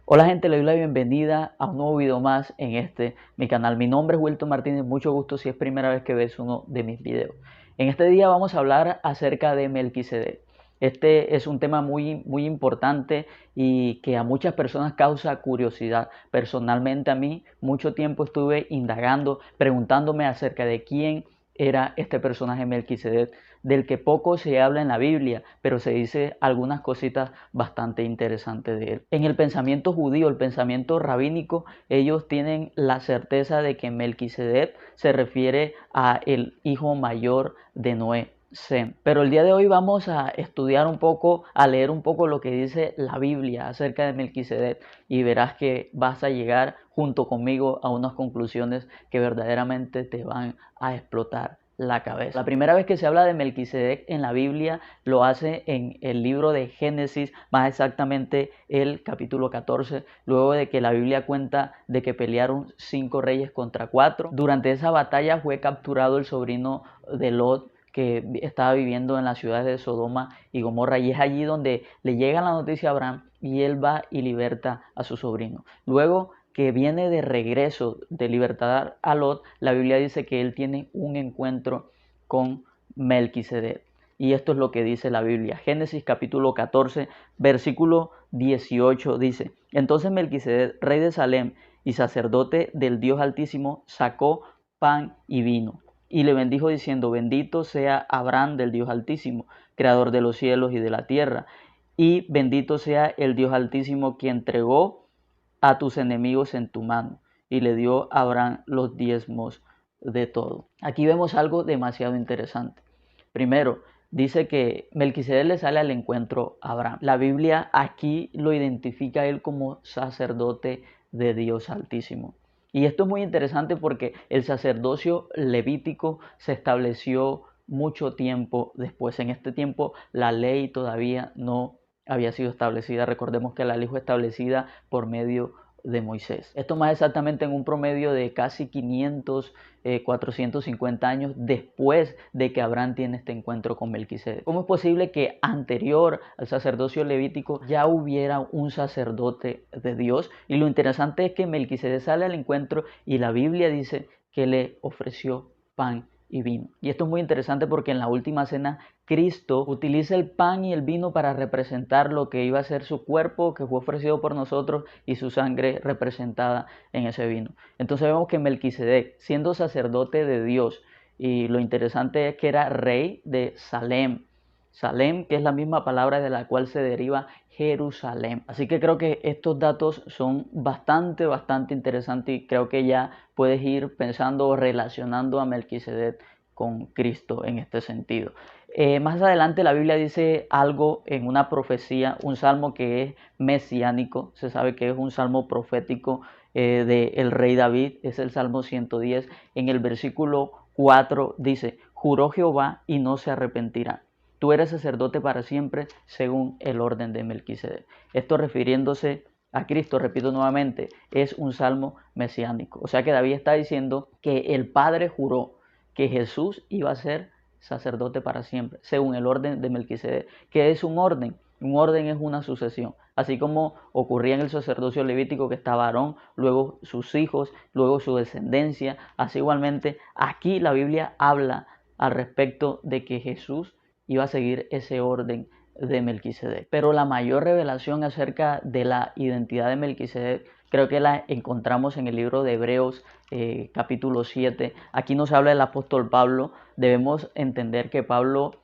Hola gente, le doy la bienvenida a un nuevo video más en mi canal. Mi nombre es Wilton Martínez, mucho gusto si es primera vez que ves uno de mis videos. En este día vamos a hablar acerca de Melquisedec. Este es un tema muy importante y que a muchas personas causa curiosidad. Personalmente a mí mucho tiempo estuve indagando, preguntándome acerca de quién era este personaje Melquisedec, del que poco se habla en la Biblia, pero se dice algunas cositas bastante interesantes de él. En el pensamiento judío, el pensamiento rabínico, ellos tienen la certeza de que Melquisedec se refiere a el hijo mayor de Noé, Sem. Pero el día de hoy vamos a estudiar un poco, a leer un poco lo que dice la Biblia acerca de Melquisedec y verás que vas a llegar junto conmigo a unas conclusiones que verdaderamente te van a explotar la cabeza. La primera vez que se habla de Melquisedec en la Biblia lo hace en el libro de Génesis, más exactamente el capítulo 14, luego de que la Biblia cuenta de que pelearon 5 reyes contra 4. Durante esa batalla fue capturado el sobrino de Lot, que estaba viviendo en las ciudades de Sodoma y Gomorra, y es allí donde le llega la noticia a Abraham y él va y liberta a su sobrino. Luego que viene de regreso de libertad a Lot, la Biblia dice que él tiene un encuentro con Melquisedec. Y esto es lo que dice la Biblia. Génesis capítulo 14, versículo 18 dice: Entonces Melquisedec, rey de Salem y sacerdote del Dios Altísimo, sacó pan y vino y le bendijo diciendo: Bendito sea Abraham del Dios Altísimo, creador de los cielos y de la tierra, y bendito sea el Dios Altísimo que entregó a tus enemigos en tu mano. Y le dio a Abraham los diezmos de todo. Aquí vemos algo demasiado interesante. Primero, dice que Melquisedec le sale al encuentro a Abraham. La Biblia aquí lo identifica a él como sacerdote de Dios Altísimo. Y esto es muy interesante porque el sacerdocio levítico se estableció mucho tiempo después. En este tiempo la ley todavía no había sido establecida. Recordemos que la ley fue establecida por medio de Moisés. Esto más exactamente en un promedio de casi 450 años después de que Abraham tiene este encuentro con Melquisedec. ¿Cómo es posible que anterior al sacerdocio levítico ya hubiera un sacerdote de Dios? Y lo interesante es que Melquisedec sale al encuentro y la Biblia dice que le ofreció pan y vino. Y esto es muy interesante porque en la última cena Cristo utiliza el pan y el vino para representar lo que iba a ser su cuerpo, que fue ofrecido por nosotros, y su sangre representada en ese vino. Entonces vemos que Melquisedec, siendo sacerdote de Dios, y lo interesante es que era rey de Salem, Salem, que es la misma palabra de la cual se deriva Jerusalén. Así que creo que estos datos son bastante interesantes y creo que ya puedes ir pensando o relacionando a Melquisedec con Cristo en este sentido. Más adelante la Biblia dice algo en una profecía, un salmo que es mesiánico, se sabe que es un salmo profético del rey David, es el Salmo 110. En el versículo 4 dice: Juró Jehová y no se arrepentirá. Tú eres sacerdote para siempre según el orden de Melquisedec. Esto refiriéndose a Cristo, repito nuevamente, es un salmo mesiánico. O sea que David está diciendo que el Padre juró que Jesús iba a ser sacerdote para siempre, según el orden de Melquisedec. ¿Qué es un orden? Un orden es una sucesión. Así como ocurría en el sacerdocio levítico, que estaba Aarón, luego sus hijos, luego su descendencia. Así igualmente aquí la Biblia habla al respecto de que Jesús iba a seguir ese orden de Melquisedec. Pero la mayor revelación acerca de la identidad de Melquisedec creo que la encontramos en el libro de Hebreos capítulo 7. Aquí nos habla el apóstol Pablo. Debemos entender que Pablo,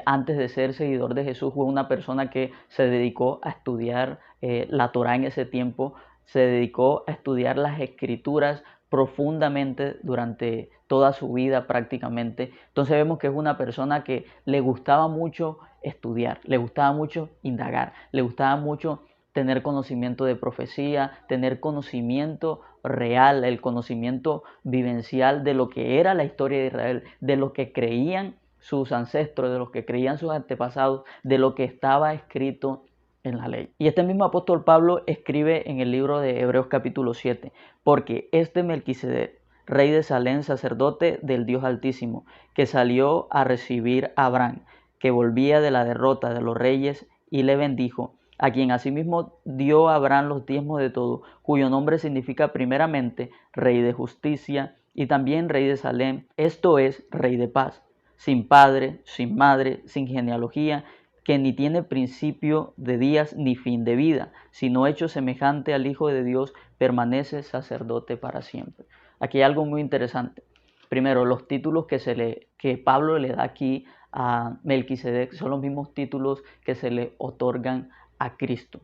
antes de ser seguidor de Jesús, fue una persona que se dedicó a estudiar la Torá en ese tiempo, se dedicó a estudiar las escrituras profundamente durante toda su vida prácticamente. Entonces vemos que es una persona que le gustaba mucho estudiar, le gustaba mucho indagar, le gustaba mucho tener conocimiento de profecía, tener conocimiento real, el conocimiento vivencial de lo que era la historia de Israel, de lo que creían sus ancestros, de lo que creían sus antepasados, de lo que estaba escrito en la ley. Y este mismo apóstol Pablo escribe en el libro de Hebreos capítulo 7, porque este Melquisedec, rey de Salem, sacerdote del Dios Altísimo, que salió a recibir a Abraham, que volvía de la derrota de los reyes, y le bendijo, a quien asimismo dio a Abraham los diezmos de todo, cuyo nombre significa primeramente Rey de justicia y también Rey de Salem, esto es, Rey de paz, sin padre, sin madre, sin genealogía, que ni tiene principio de días ni fin de vida, sino hecho semejante al Hijo de Dios, permanece sacerdote para siempre. Aquí hay algo muy interesante. Primero, los títulos que Pablo le da aquí a Melquisedec son los mismos títulos que se le otorgan a Cristo.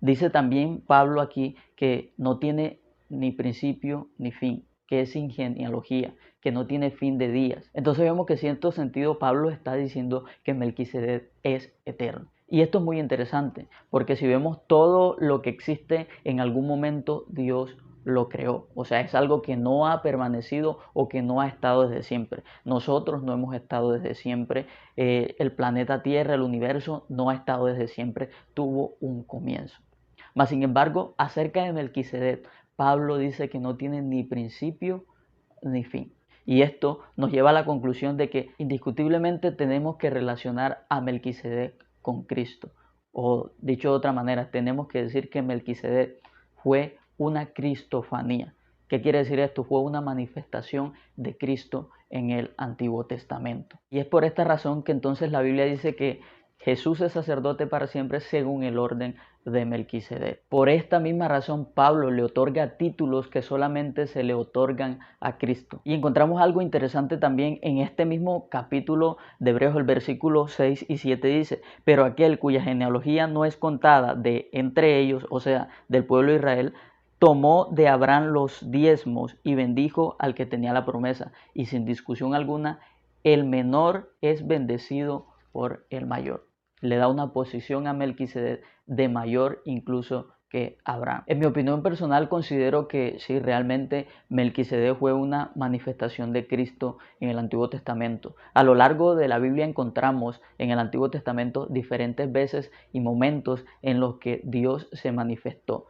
Dice también Pablo aquí que no tiene ni principio ni fin, que es sin genealogía, que no tiene fin de días. Entonces vemos que en cierto sentido Pablo está diciendo que Melquisedec es eterno. Y esto es muy interesante, porque si vemos todo lo que existe, en algún momento Dios lo creó. O sea, es algo que no ha permanecido o que no ha estado desde siempre. Nosotros no hemos estado desde siempre. El planeta Tierra, el universo, no ha estado desde siempre. Tuvo un comienzo. Mas, sin embargo, acerca de Melquisedec, Pablo dice que no tiene ni principio ni fin. Y esto nos lleva a la conclusión de que indiscutiblemente tenemos que relacionar a Melquisedec con Cristo. O dicho de otra manera, tenemos que decir que Melquisedec fue una cristofanía. ¿Qué quiere decir esto? Fue una manifestación de Cristo en el Antiguo Testamento. Y es por esta razón que entonces la Biblia dice que Jesús es sacerdote para siempre según el orden de Melquisedec. Por esta misma razón Pablo le otorga títulos que solamente se le otorgan a Cristo. Y encontramos algo interesante también en este mismo capítulo de Hebreos, el versículo 6 y 7 dice: pero aquel cuya genealogía no es contada de entre ellos, o sea, del pueblo de Israel, tomó de Abraham los diezmos y bendijo al que tenía la promesa. Y sin discusión alguna, el menor es bendecido por el mayor. Le da una posición a Melquisedec de mayor incluso que Abraham. En mi opinión personal considero que sí, realmente Melquisedec fue una manifestación de Cristo en el Antiguo Testamento. A lo largo de la Biblia encontramos en el Antiguo Testamento diferentes veces y momentos en los que Dios se manifestó.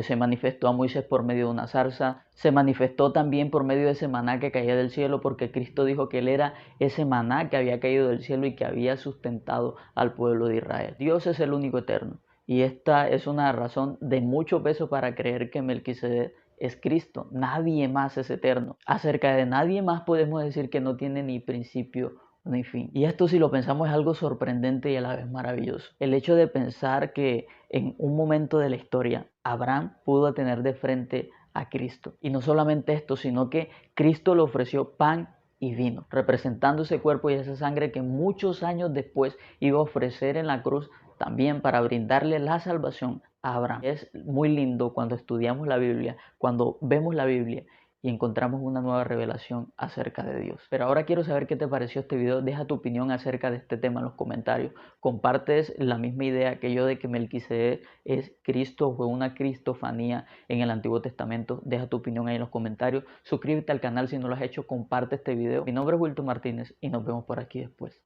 Se manifestó a Moisés por medio de una zarza, se manifestó también por medio de ese maná que caía del cielo, porque Cristo dijo que Él era ese maná que había caído del cielo y que había sustentado al pueblo de Israel. Dios es el único eterno, y esta es una razón de mucho peso para creer que Melquisedec es Cristo. Nadie más es eterno. Acerca de nadie más podemos decir que no tiene ni principio ni fin. Y esto, si lo pensamos, es algo sorprendente y a la vez maravilloso. El hecho de pensar que en un momento de la historia Abraham pudo tener de frente a Cristo. Y no solamente esto, sino que Cristo le ofreció pan y vino, representando ese cuerpo y esa sangre que muchos años después iba a ofrecer en la cruz también para brindarle la salvación a Abraham. Es muy lindo cuando estudiamos la Biblia, cuando vemos la Biblia y encontramos una nueva revelación acerca de Dios. Pero ahora quiero saber qué te pareció este video. Deja tu opinión acerca de este tema en los comentarios. ¿Compartes la misma idea que yo de que Melquisedec es Cristo o fue una cristofanía en el Antiguo Testamento? Deja tu opinión ahí en los comentarios. Suscríbete al canal si no lo has hecho. Comparte este video. Mi nombre es Wilton Martínez y nos vemos por aquí después.